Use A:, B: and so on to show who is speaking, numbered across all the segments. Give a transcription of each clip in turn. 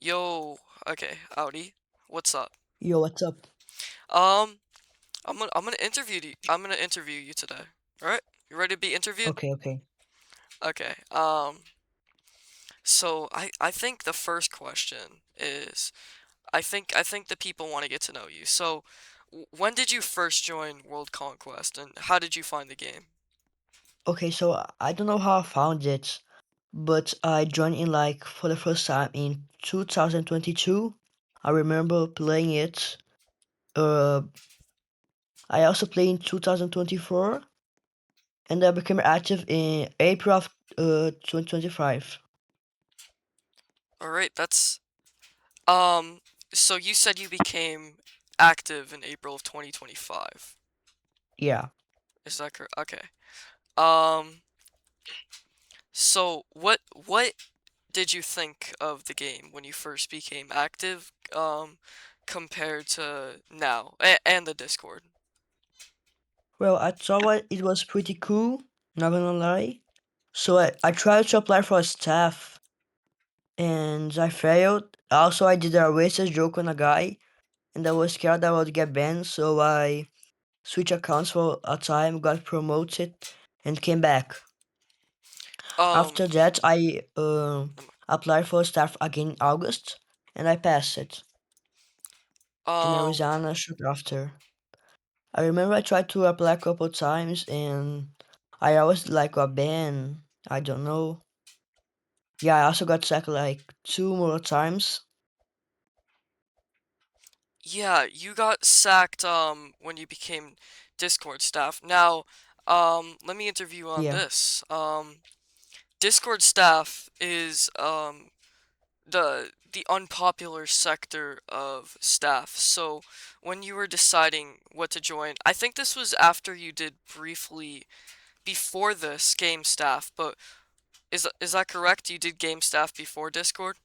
A: Yo, okay, Audi, what's up?
B: Yo, what's up?
A: Um, I'm gonna interview you today. All right, you ready to be interviewed?
B: Okay, okay.
A: Okay. So I think the first question is I think the people want to get to know you. So, when did you first join World Conquest, and how did you find the game?
B: Okay, so I don't know how I found it, but I joined in like for the first time in 2022. I remember playing it. Uh, I also played in 2024, and I became active in April of 2025.
A: All right, that's um. So you said you became active in April of 2025.
B: Yeah.
A: Is that correct? Okay. Um. So what did you think of the game when you first became active, compared to now and the Discord?
B: Well, I thought it was pretty cool. Not gonna lie. So I tried to apply for a staff, and I failed. Also, I did a racist joke on a guy, and I was scared I would get banned, so I switched accounts for a time, got promoted, and came back.
A: Um,
B: After that, I applied for staff again in August, and I passed it. And I
A: um,
B: resigned shortly after. I remember I tried to apply a couple times, and I always like got banned. I don't know. Yeah, I also got sacked like two more times.
A: yeah, you got sacked when you became Discord staff. Now, let me interview you on
B: Yeah.
A: this. Discord staff is the unpopular sector of staff. So when you were deciding what to join, I think this was after you did briefly before this game staff, but is that correct? You did game staff before Discord?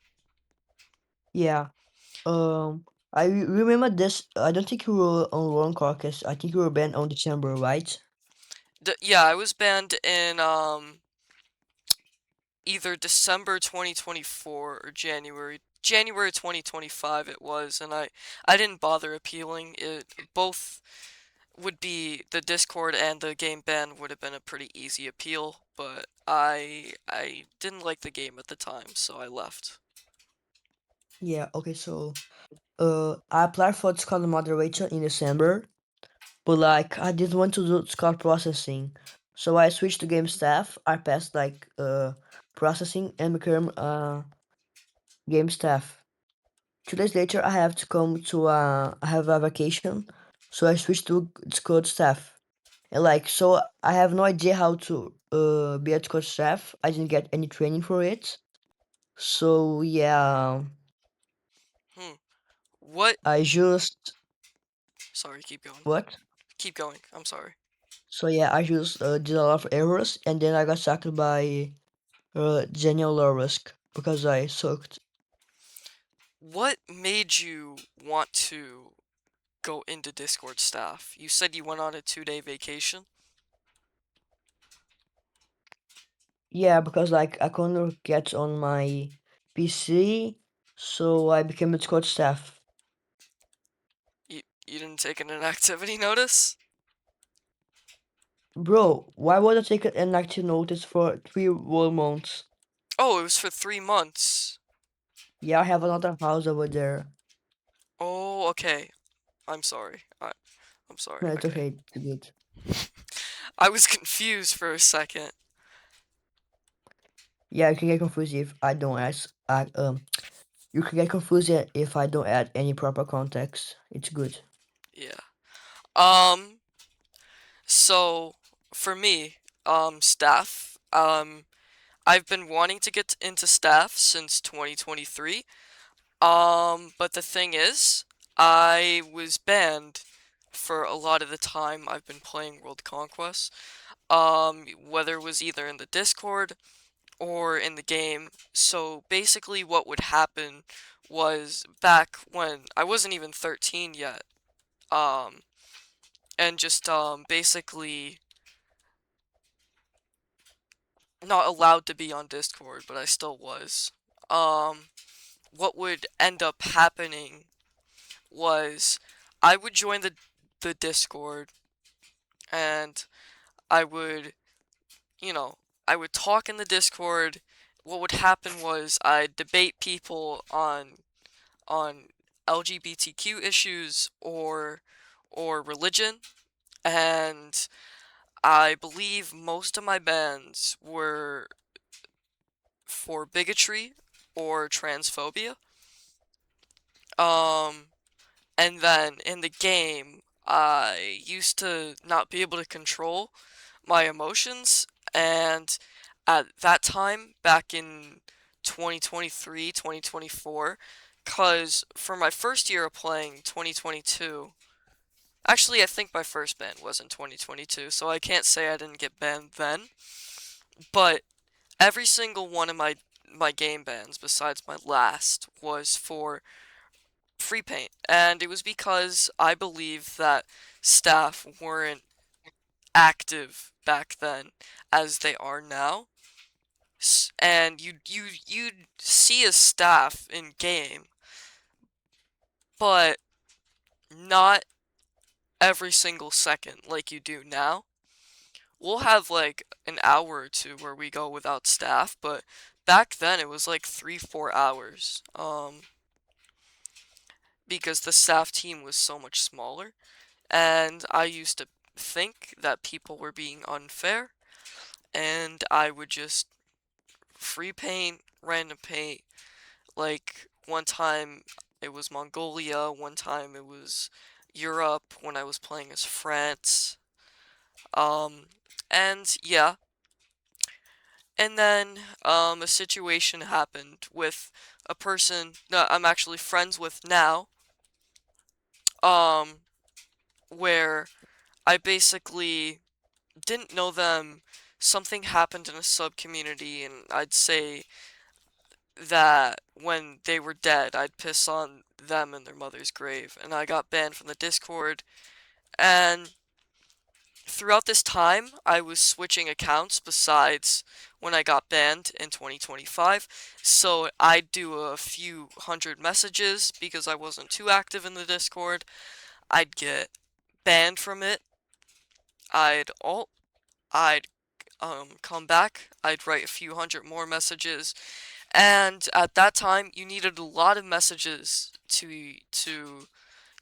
B: Yeah. I remember this. I don't think you were on Long Caucus. I think you were banned on December, right?
A: Yeah, I was banned in either December 2024 or January 2025 it was, and I didn't bother appealing. It both would be the Discord and the game ban would have been a pretty easy appeal, but I didn't like the game at the time, so I left.
B: Yeah. Okay. So, I applied for Discord moderator in December, but like I didn't want to do Discord processing, so I switched to game staff. I passed like processing and became game staff. 2 days later, I have to come to I have a vacation, so I switched to Discord staff. And like so, I have no idea how to be a Discord staff. I didn't get any training for it. So yeah,
A: Hmm. What?
B: I just
A: Sorry, keep going.
B: what?
A: Keep going. I'm sorry.
B: So yeah, I just did a lot of errors, and then I got sacked by Daniel Lorisk because I sucked.
A: What made you want to go into Discord staff? You said you went on a 2-day vacation?
B: Yeah, because like I couldn't get on my PC, so I became a Discord staff.
A: You didn't take an inactivity notice?
B: Bro, why would I take an active notice for 3 whole months?
A: Oh, it was for 3 months.
B: Yeah, I have another house over there.
A: Oh, okay. I'm sorry. I'm sorry.
B: No, it's
A: Okay.
B: okay, it's good.
A: I was confused for a second.
B: Yeah, you can get confused if I don't ask. You can get confused if I don't add any proper context. It's good.
A: Yeah. Um, so for me, staff, I've been wanting to get into staff since 2023. But the thing is, I was banned for a lot of the time I've been playing World Conquest. Whether it was either in the Discord or in the game. So basically, what would happen was back when I wasn't even 13 yet, um, and just basically not allowed to be on Discord, but I still was. Um, what would end up happening was I would join the Discord and I would, you know, I would talk in the Discord. What would happen was I'd debate people on LGBTQ issues or religion, and I believe most of my bans were for bigotry or transphobia. Um, and then in the game, I used to not be able to control my emotions, and at that time, back in 2023, 2024, because for my first year of playing 2022, actually, I think my first ban was in 2022, so I can't say I didn't get banned then, but every single one of my game bans besides my last was for free paint, and it was because I believe that staff weren't active back then as they are now. And you'd see a staff in game, but not every single second like you do now. We'll have like an hour or two where we go without staff, but back then it was like 3, 4 hours. Because the staff team was so much smaller, and I used to think that people were being unfair, and I would just free paint, random paint. Like one time it was Mongolia, one time it was Europe when I was playing as France. Um, and yeah, and then a situation happened with a person that I'm actually friends with now. Um, where I basically didn't know them. Something happened in a sub community, and I'd say that when they were dead, I'd piss on them in their mother's grave, and I got banned from the Discord. And throughout this time, I was switching accounts besides when I got banned in 2025. So I'd do a few hundred messages because I wasn't too active in the Discord. I'd get banned from it. I'd come back. I'd write a few hundred more messages. And at that time, you needed a lot of messages to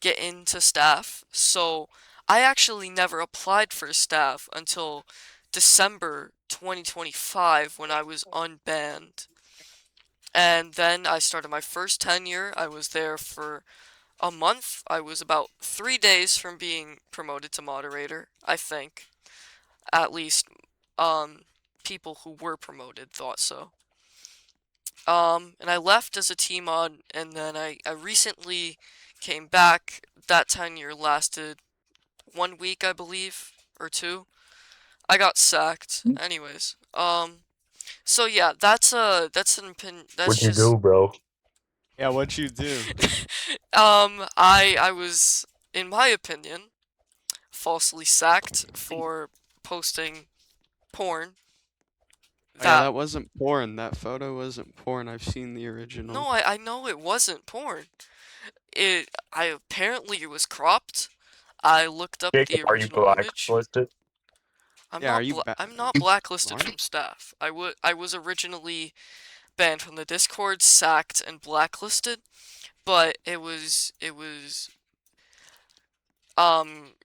A: get into staff. So I actually never applied for staff until December 2025 when I was unbanned. And then I started my first tenure. I was there for a month. I was about 3 days from being promoted to moderator, I think. At least, um, people who were promoted thought so. And I left as a team mod, and then I recently came back. That tenure lasted 1 week, I believe, or two. I got sacked. Anyways, so yeah, that's an opinion. That's
C: What'd you
A: just,
C: do, bro?
D: Yeah, what'd you do?
A: I was, in my opinion, falsely sacked for posting porn.
D: Oh yeah,
A: That
D: that wasn't porn. That photo wasn't porn. I've seen the
A: No,
D: original.
A: I know it wasn't porn. I apparently it was cropped. I looked up the
C: Jacob, are you
A: original image.
C: blacklisted?
D: Yeah, are you
A: I'm not blacklisted
D: what?
A: from staff. I was originally banned from the Discord, sacked and blacklisted, but it was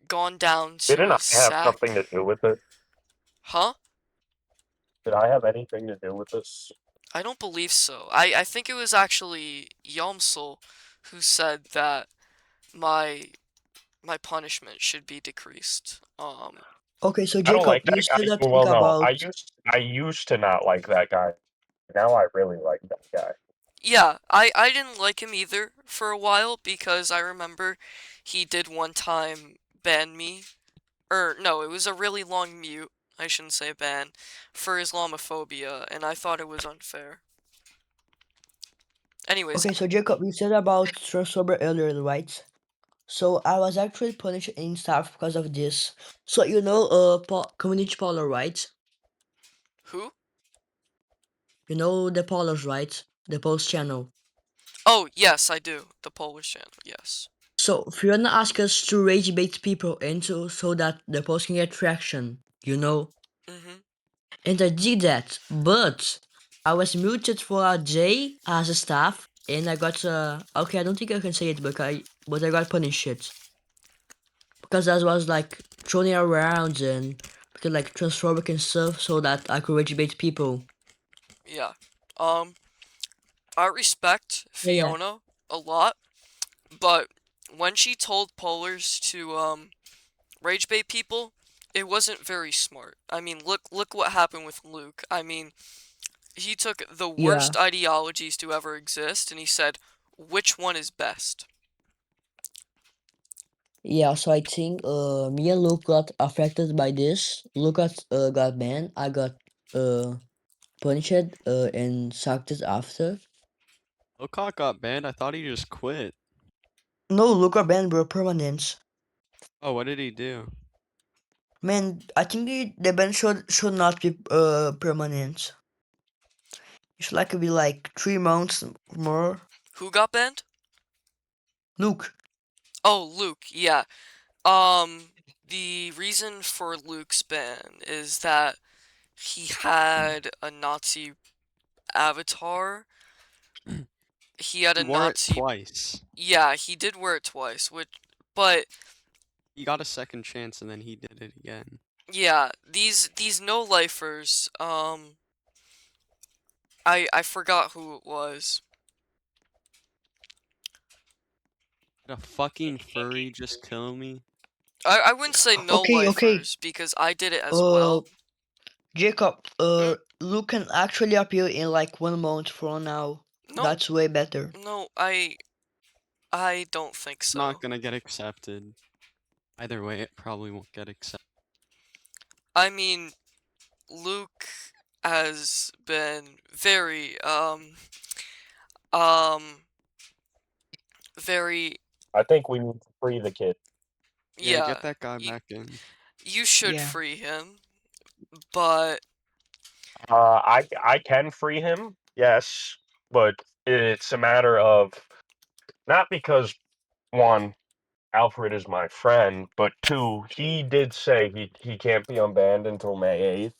A: gone down to
C: Didn't
A: a
C: I have something
A: sack.
C: to do with it?
A: Huh?
C: Did I have anything to do with this?
A: I don't believe so. I think it was actually Yomsel who said that my my punishment should be decreased.
B: Okay, so
C: I don't
B: Jacob,
C: like
B: you
C: that
B: said
C: guy.
B: that thing
C: Well, no,
B: about.
C: I used to not like that guy. Now I really like that guy.
A: Yeah, I didn't like him either for a while because I remember he did one time ban me. Or no, it was a really long mute, I shouldn't say ban, for Islamophobia, and I thought it was unfair. Anyways,
B: Okay, so Jacob, you said about transphobia earlier, right? So I was actually punished in staff because of this. So you know, community Polar, right?
A: who?
B: You know the Polars, right? The post channel.
A: Oh, yes, I do. The Polish channel, yes.
B: So Fiona asked us to rage bait people into so that the post can get traction, you know?
A: Mm-hmm.
B: And I did that, but I was muted for a day as a staff, and I got okay, I don't think I can say it, but I got punished because I was like throwing around and because like transphobic and stuff, so that I could rage bait people.
A: Yeah. Um, I respect
B: Yeah,
A: Fiona a lot, but when she told Polars to rage bait people, it wasn't very smart. I mean, look what happened with Luke. I mean, he took the
B: yeah,
A: worst ideologies to ever exist and he said, which one is best?
B: yeah. So I think me and Luke got affected by this. Luke got banned. I got punished and sucked it after.
D: Ocock got banned. I thought he just quit.
B: No, Luke got banned, bro, permanent.
D: Oh, what did he do?
B: Man, I think the ban should not be permanent. It should like be like 3 months more.
A: Who got banned?
B: Luke.
A: Oh, Luke, yeah. Um, the reason for Luke's ban is that he had a Nazi avatar. He had
D: He
A: a
D: wore it
A: Nazi.
D: twice.
A: Yeah, he did wear it twice, but
D: He got a second chance and then he did it again.
A: yeah, these no-lifers, I forgot who it was.
D: Did a fucking furry just kill me?
A: I wouldn't say
B: Okay.
A: no-lifers because I did it as
B: Uh,
A: well.
B: Jacob.
A: Mm,
B: Luke can actually appear in like 1 month from now.
A: no,
B: That's way better.
A: no, I don't think
D: It's not
A: so.
D: gonna get accepted. Either way, it probably won't get accepted.
A: I mean, Luke has been um, very,
C: I think we need to free the kid.
D: Yeah,
A: yeah,
D: get that guy
A: you,
D: back in.
A: you should
B: Yeah.
A: free him, but,
C: I can free him, yes, but it's a matter of not because one, Alfred is my friend, but two, he did say he can't be unbanned until May 8th.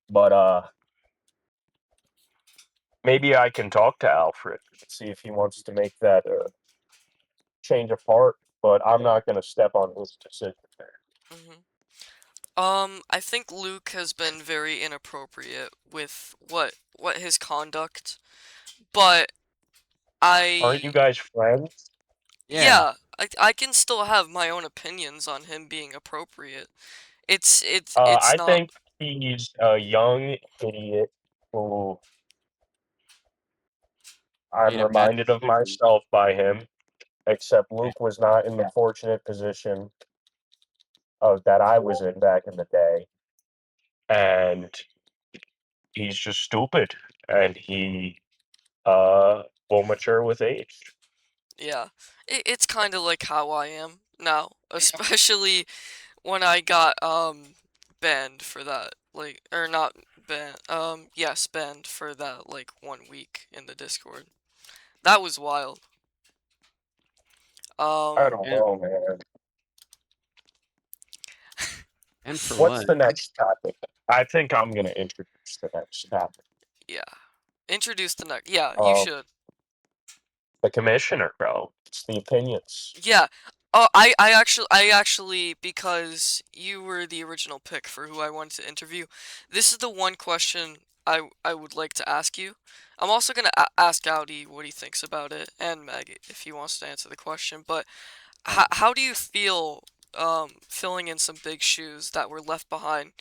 C: But maybe I can talk to Alfred and see if he wants to make that change of heart. But I'm not going to step on his decision there.
A: mhm. I think Luke has been very inappropriate with what his conduct, but
C: Aren't you
A: I
C: guys friends?
D: Yeah,
A: yeah, I can still have my own opinions on him being appropriate. It's
C: I
A: not
C: think he's a young idiot who I'm
D: made a bad
C: reminded of
D: decision.
C: myself by him. Except Luke was not in the fortunate position of that I was in back in the day, and he's just stupid, and he will mature with age.
A: yeah. It's kind of like how I am now, especially when I got banned for that, like, or not banned, yes, banned for that like 1 week in the Discord. That was wild.
C: I
A: Um,
C: don't know, man.
D: And for
C: What's
D: what?
C: the next topic? I think I'm gonna introduce the next topic.
A: yeah. Introduce the next. Yeah, you
C: Um,
A: should.
C: the commissioner, bro. It's the opinions.
A: Yeah. Oh, I actually, because you were the original pick for who I wanted to interview, this is the one question I would like to ask you. I'm also gonna ask Audi what he thinks about it, and Meg if he wants to answer the question. But how do you feel filling in some big shoes that were left behind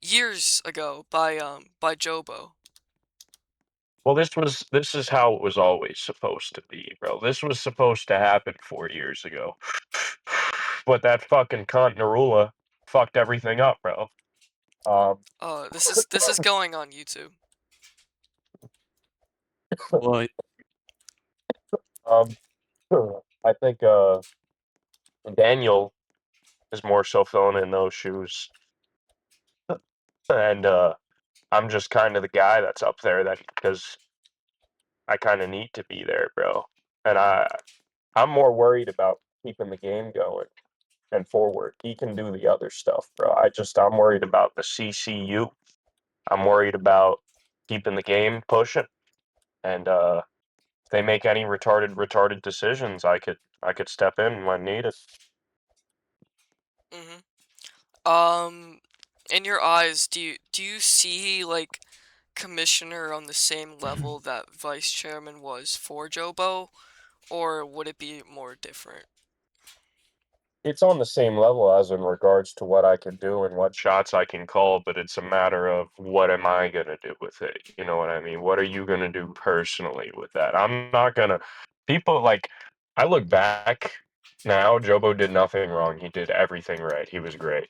A: years ago by Jobo?
C: Well, this is how it was always supposed to be, bro. This was supposed to happen 4 years ago, but that fucking cunt Narula fucked everything up, bro. Um,
A: This is going on YouTube.
D: Well,
C: um, I think Daniel is more so filling in those shoes, and I'm just kind of the guy that's up there that because I kind of need to be there, bro. and I'm more worried about keeping the game going and forward. He can do the other stuff, bro. I'm worried about the CCU. I'm worried about keeping the game pushing, and if they make any retarded decisions, I could step in when needed.
A: In your eyes, do you see like commissioner on the same level that vice chairman was for Jobo, or would it be more different?
C: It's on the same level as in regards to what I can do and what shots I can call, but it's a matter of what am I gonna do with it? You know what I mean? What are you gonna do personally with that? I'm not gonna. People like I look back now. Jobo did nothing wrong. He did everything right. He was great.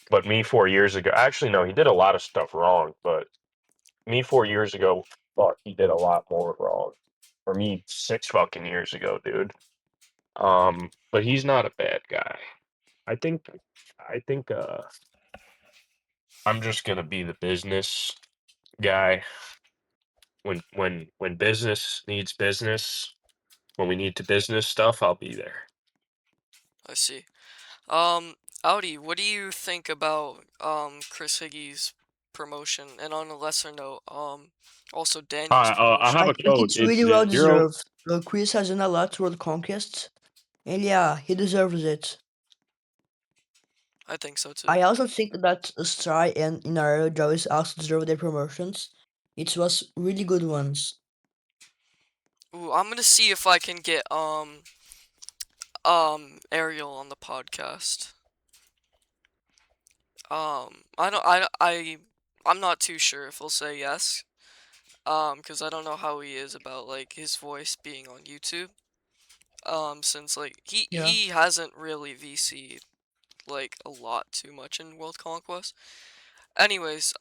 C: But me 4 years ago, actually no, he did a lot of stuff wrong. But me 4 years ago, fuck, he did a lot more wrong. For me, 6 fucking years ago, dude. But he's not a bad guy. I think I think I'm just gonna be the business guy. When business needs business, when we need to business stuff, I'll be there.
A: I see. Um, Audi, what do you think about Chris Higgy's promotion? And on a lesser note, also Daniel's
C: I have
B: I
A: promotion.
C: a
B: think
C: code.
B: it's
C: It's
B: really well
C: zero.
B: deserved. Chris has done a lot toward Conquest, and yeah, he deserves it.
A: I think so too.
B: I also think that Stry and Inario Joyce also deserve their promotions. It was really good ones.
A: Ooh, I'm gonna see if I can get Ariel on the podcast. I don't I'm not too sure if he'll say yes. Because I don't know how he is about like his voice being on YouTube. Since like he
B: Yeah.
A: he hasn't really VC'd like a lot too much in World Conquest. Anyways,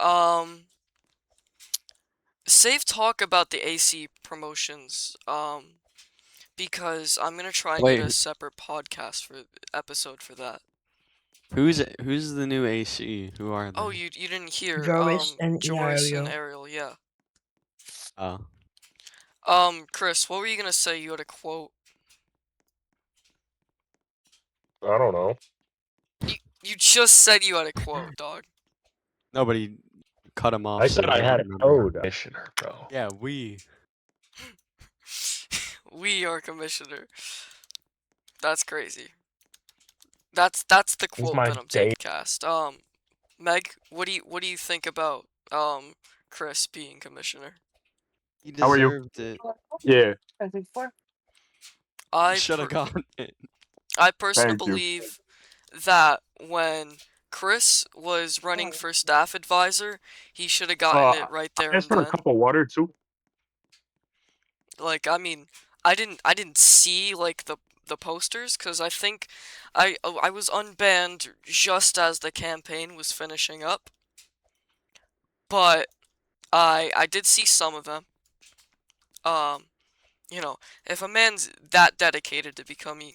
A: save talk about the AC promotions. Because I'm gonna try and get a
D: Wait,
A: separate podcast for episode for that.
D: who's the new AC? Who are
A: Oh,
D: they?
A: you didn't hear
B: Joyce and
A: Joyce and
B: Inario.
A: Ariel, yeah.
D: Oh,
A: Chris, what were you gonna say? You had a quote.
C: I don't know.
A: You just said you had a quote, dog.
D: nobody cut him off,
C: I
D: so
C: said
D: he
C: I
D: didn't
C: had a
D: remember.
C: code, commissioner, bro.
D: Yeah, we.
A: We are commissioner. That's crazy. That's the
C: He's
A: quote
C: my
A: that I'm
C: date.
A: taking cast. Meg, what do you think about Chris being commissioner?
D: He
C: How are you?
D: deserved it.
C: Yeah,
D: He
A: I
D: should have
A: per
D: gotten it.
A: I personally
C: thank you.
A: believe that when Chris was running for staff advisor, he should have gotten it right
C: I
A: there
C: asked
A: and
C: for a
A: then.
C: cup of water too.
A: Like, I mean, I didn't see like the posters because I think I was unbanned just as the campaign was finishing up, but I did see some of them. Um, if a man's that dedicated to becoming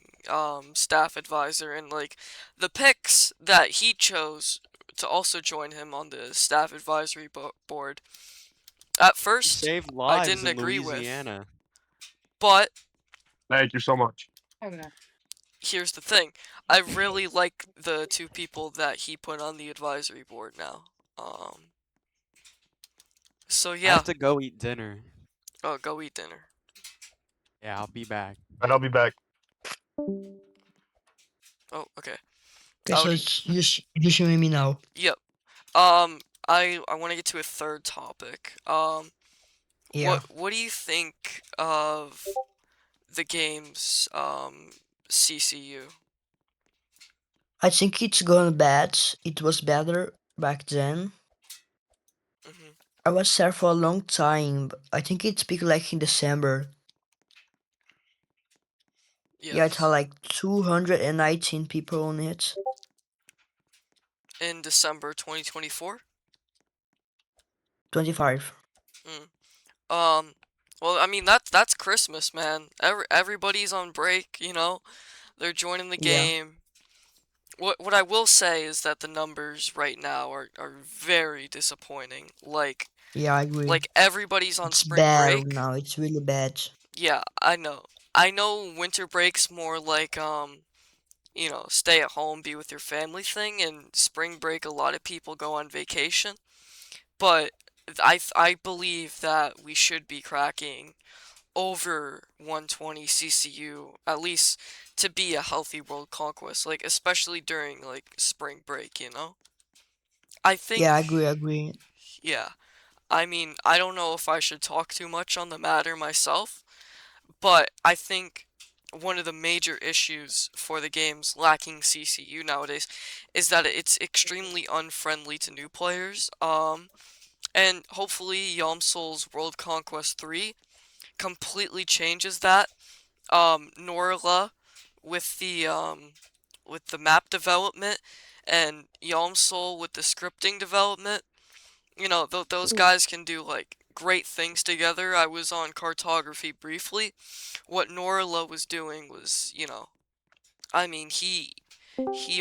A: staff advisor and like the picks that he chose to also join him on the staff advisory board, at
D: He
A: first
D: saved
A: I
D: lives
A: didn't
D: in
A: agree with,
D: Louisiana.
A: but
C: Thank you so much.
A: here's the thing. I really like the two people that he put on the advisory board now. So
D: I
A: yeah.
D: have to go eat dinner.
A: Oh, go eat dinner.
D: Yeah, I'll be back.
C: And I'll be back.
A: Oh, okay.
B: Okay, so
A: Audi.
B: it's you showing me now.
A: Yep. I want to get to a third topic.
B: Yeah.
A: What do you think of the game's CCU?
B: I think it's gone bad. It was better back then.
A: Hmm.
B: I was there for a long time. I think it peaked like in December. Yeah, it had
A: Yes.
B: like 219 people on it.
A: In December 2024?
B: 25.
A: Mm. Well, I mean that's Christmas, man. Everybody's on break, They're joining the
B: Yeah.
A: game. What I will say is that the numbers right now are very disappointing.
B: Yeah, I agree.
A: Like everybody's on
B: It's
A: spring
B: bad
A: break.
B: now. It's really bad.
A: Yeah, I know. I know winter break's more like stay at home, be with your family thing, and spring break a lot of people go on vacation. But I believe that we should be cracking over 120 CCU at least to be a healthy world conquest, like especially during like spring break, you know? I
B: Yeah,
A: think,
B: I agree, I agree.
A: yeah. I mean, I don't know if I should talk too much on the matter myself, but I think one of the major issues for the games lacking CCU nowadays is that it's extremely unfriendly to new players. And hopefully Yomsul's World Conquest 3 completely changes that. Norla with the map development and Yomsul with the scripting development. You know, those guys can do like great things together. I was on cartography briefly. What Norla was doing was, I mean, he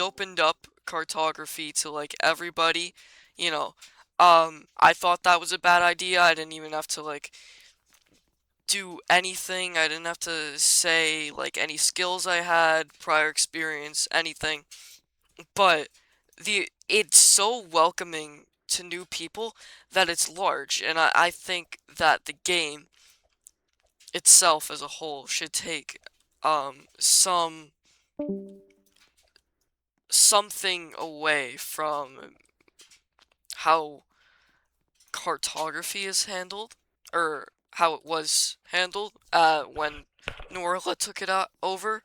A: opened up cartography to like everybody, you know. I thought that was a bad idea. I didn't even have to like do anything. I didn't have to say like any skills I had, prior experience, anything. But it's so welcoming to new people that it's large, and I think that the game itself as a whole should take something away from how cartography is handled, or how it was handled when Norla took it over.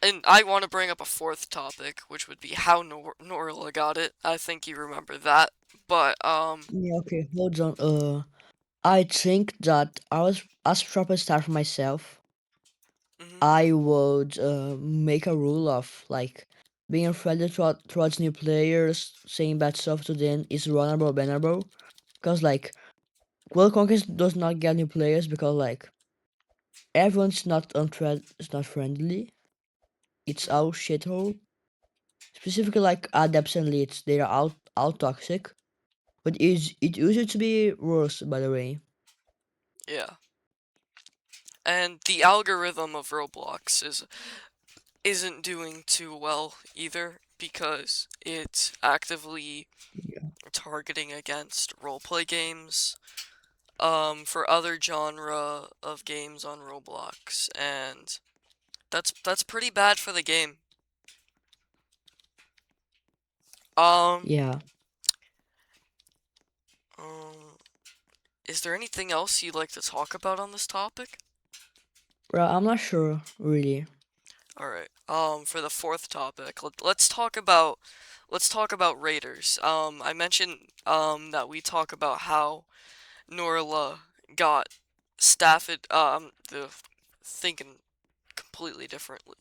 A: And I want to bring up a fourth topic, which would be how Norla got it. I think you remember that. But,
B: Yeah, okay, hold on. I think that as proper start for myself,
A: mhm,
B: I would make a rule of like being friendly towards new players, saying bad stuff to them is vulnerable, bannable. Because like World Conquest does not get new players because like everyone's not is not friendly. It's
A: mhm,
B: all shithole. Specifically like adepts and leads, they are all toxic. But it used to be worse, by the way.
A: yeah. And the algorithm of Roblox isn't doing too well either because it's actively
B: Yeah,
A: targeting against roleplay games, for other genre of games on Roblox, and that's pretty bad for the game. Um,
B: yeah.
A: um, is there anything else you'd like to talk about on this topic?
B: Well, I'm not sure really.
A: All right. For the fourth topic, let's talk about raiders. I mentioned that we talk about how Norla got Stafford. The thinking completely differently.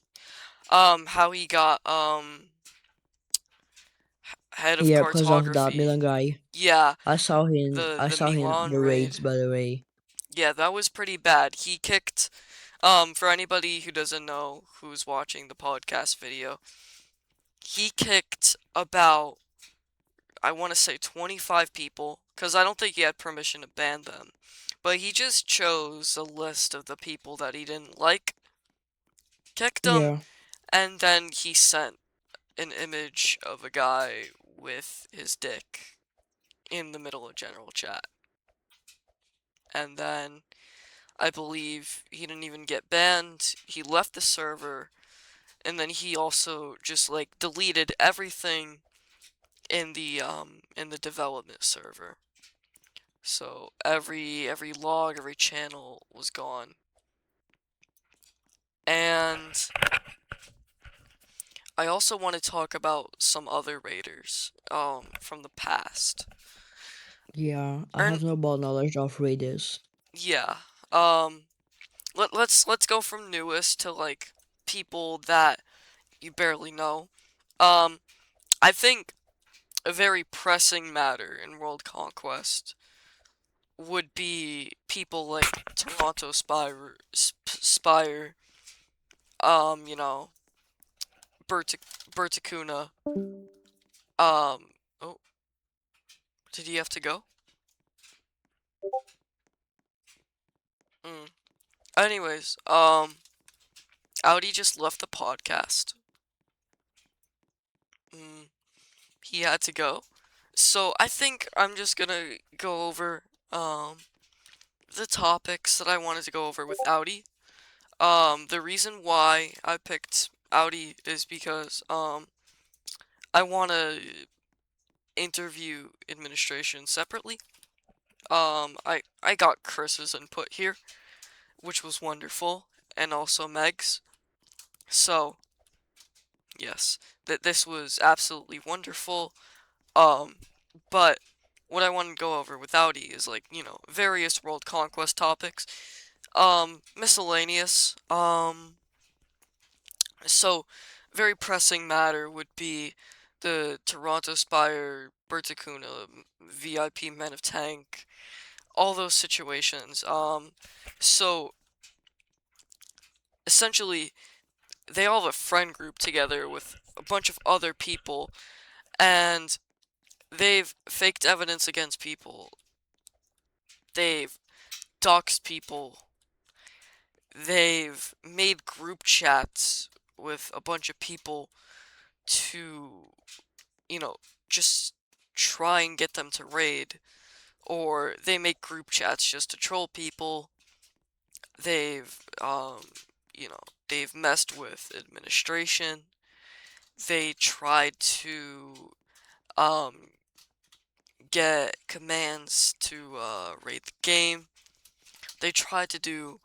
A: How he got head of
B: Yeah, because of that
A: cartography.
B: Milan guy.
A: Yeah,
B: I saw him.
A: the
B: I
A: the
B: saw him
A: Milan
B: the
A: raid.
B: raids, by the way.
A: Yeah, that was pretty bad. He kicked. For anybody who doesn't know, who's watching the podcast video, he kicked about, I want to say 25 people, because I don't think he had permission to ban them. But he just chose a list of the people that he didn't like, kicked them,
B: Yeah,
A: and then he sent an image of a guy with his dick in the middle of general chat. And then I believe he didn't even get banned. He left the server, and then he also just like deleted everything in the development server. So every log, every channel was gone. And I also want to talk about some other raiders from the past.
B: yeah. I
A: And
B: have no ball knowledge of raiders.
A: yeah. Um let's go from newest to like people that you barely know. Um I think a very pressing matter in World Conquest would be people like Toronto Spire, you know, Berticuna. Oh, did he have to go? Mm. Anyways, Audi just left the podcast. Mm, he had to go. So I think I'm just gonna go over the topics that I wanted to go over with Audi. The reason why I picked Audi is because I want to interview administration separately. I got Chris's input here, which was wonderful, and also Meg's. So yes, that this was absolutely wonderful. Um, but what I want to go over with Audi is like, various world conquest topics. Miscellaneous. So very pressing matter would be the Toronto Spire, Bertacuna, VIP Men of Tank, all those situations. So essentially they all have a friend group together with a bunch of other people, and they've faked evidence against people. They've doxed people. They've made group chats with a bunch of people to, you know, just try and get them to raid. Or they make group chats just to troll people. They've, they've messed with administration. They tried to, um, get commands to, raid the game. They tried to do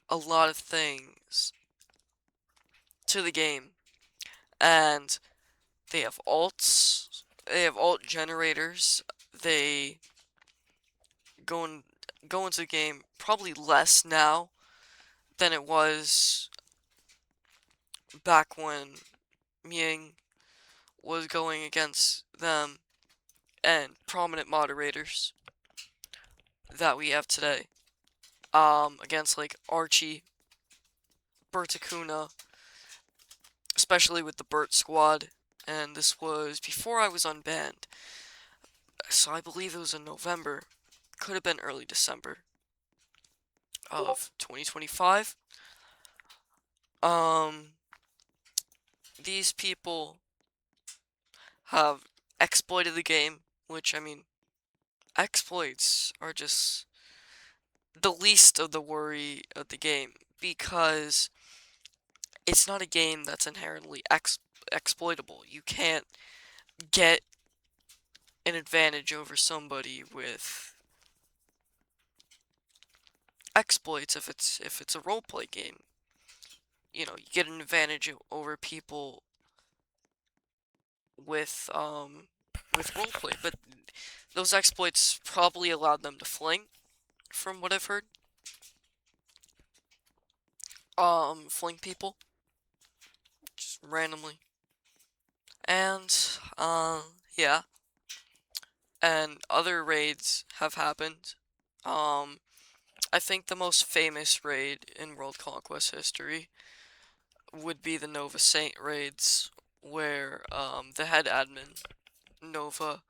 A: a lot of things to the game, and they have alts, they have alt generators, they go, in, go into the game probably less now than it was back when Ming was going against them and prominent moderators that we have today. Against like Archie, Bertacuna, especially with the Burt squad, and this was before I was unbanned, so I believe it was in November, could have been early December of 2025. Um, these people have exploited the game, which, I mean, exploits are just the least of the worry of the game, because it's not a game that's inherently exploitable. You can't get an advantage over somebody with exploits if it's a roleplay game. You get an advantage over people with roleplay, but those exploits probably allowed them to fling, from what I've heard. Fling people just randomly. And yeah. And other raids have happened. I think the most famous raid in World Conquest history would be the Nova Saint raids, where the head admin, Nova,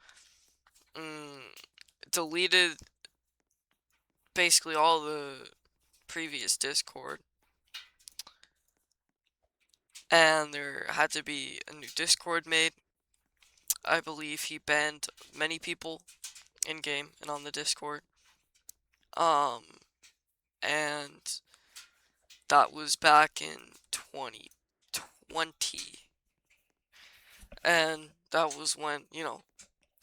A: deleted basically all the previous Discord, and there had to be a new Discord made. I believe he banned many people in game and on the Discord. Um, and that was back in 2020. And that was when,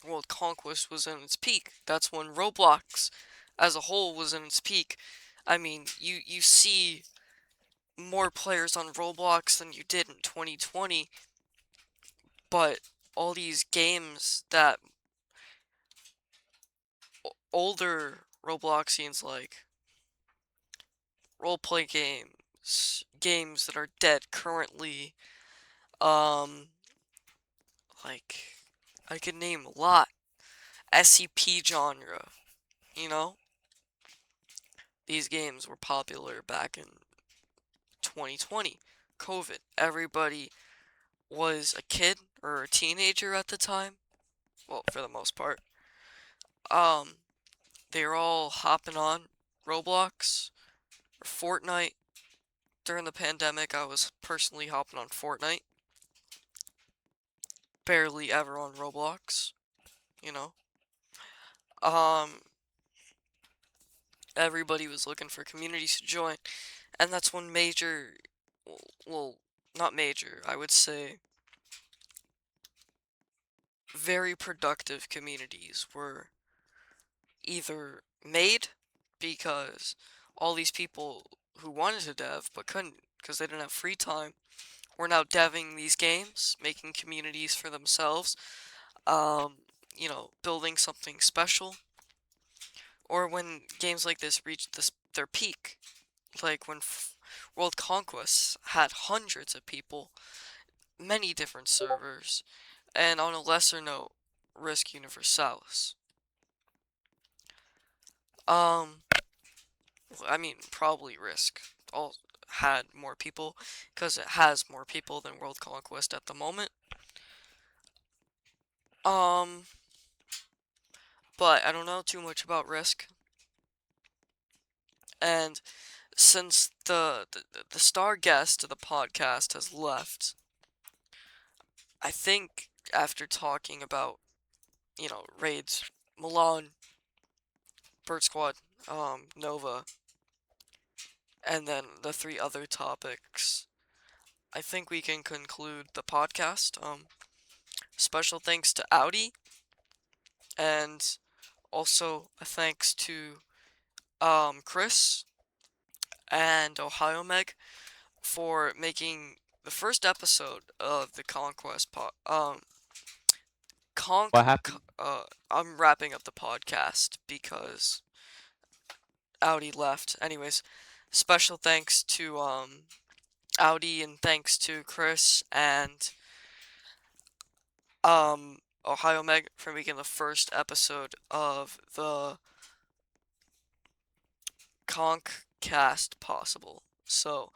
A: World Conquest was in its peak. That's when Roblox as a whole was in its peak. I mean, you see more players on Roblox than you did in 2020, but all these games that older Robloxians like, roleplay games, games that are dead currently, um, like, I could name a lot. SCP genre, you know? These games were popular back in 2020. COVID. Everybody was a kid or a teenager at the time. Well, for the most part. Um, they were all hopping on Roblox, Fortnite. During the pandemic, I was personally hopping on Fortnite. Barely ever on Roblox, you know. Um, Everybody was looking for communities to join, and that's when major, well, not major, I would say very productive communities were either made because all these people who wanted to dev but couldn't because they didn't have free time were now deving these games, making communities for themselves, um, building something special. Or when games like this reached their peak, like when World Conquest had hundreds of people, many different servers, and on a lesser note, Risk Universalis. Um, I mean, probably Risk all had more people because it has more people than World Conquest at the moment. Um, but I don't know too much about Risk, and since the star guest of the podcast has left, I think after talking about raids, Milan, Bird Squad, Nova, and then the three other topics, I think we can conclude the podcast. Special thanks to Audi, and also a thanks to Chris and Ohiomegg for making the first episode of the Conquest
D: What happened?
A: I'm wrapping up the podcast because Audi left. Anyways, special thanks to Audi, and thanks to Chris and Ohiomegg for making the first episode of the Conqcast possible. So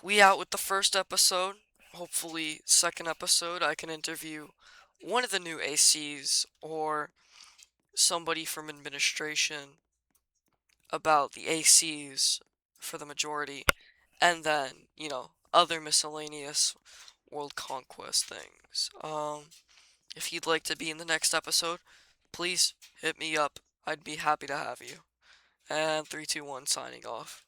A: we out with the first episode. Hopefully, second episode I can interview one of the new ACs or somebody from administration about the ACs for the majority, and then, other miscellaneous world conquest things. If you'd like to be in the next episode, please hit me up. I'd be happy to have you. And 3, 2, 1, signing off.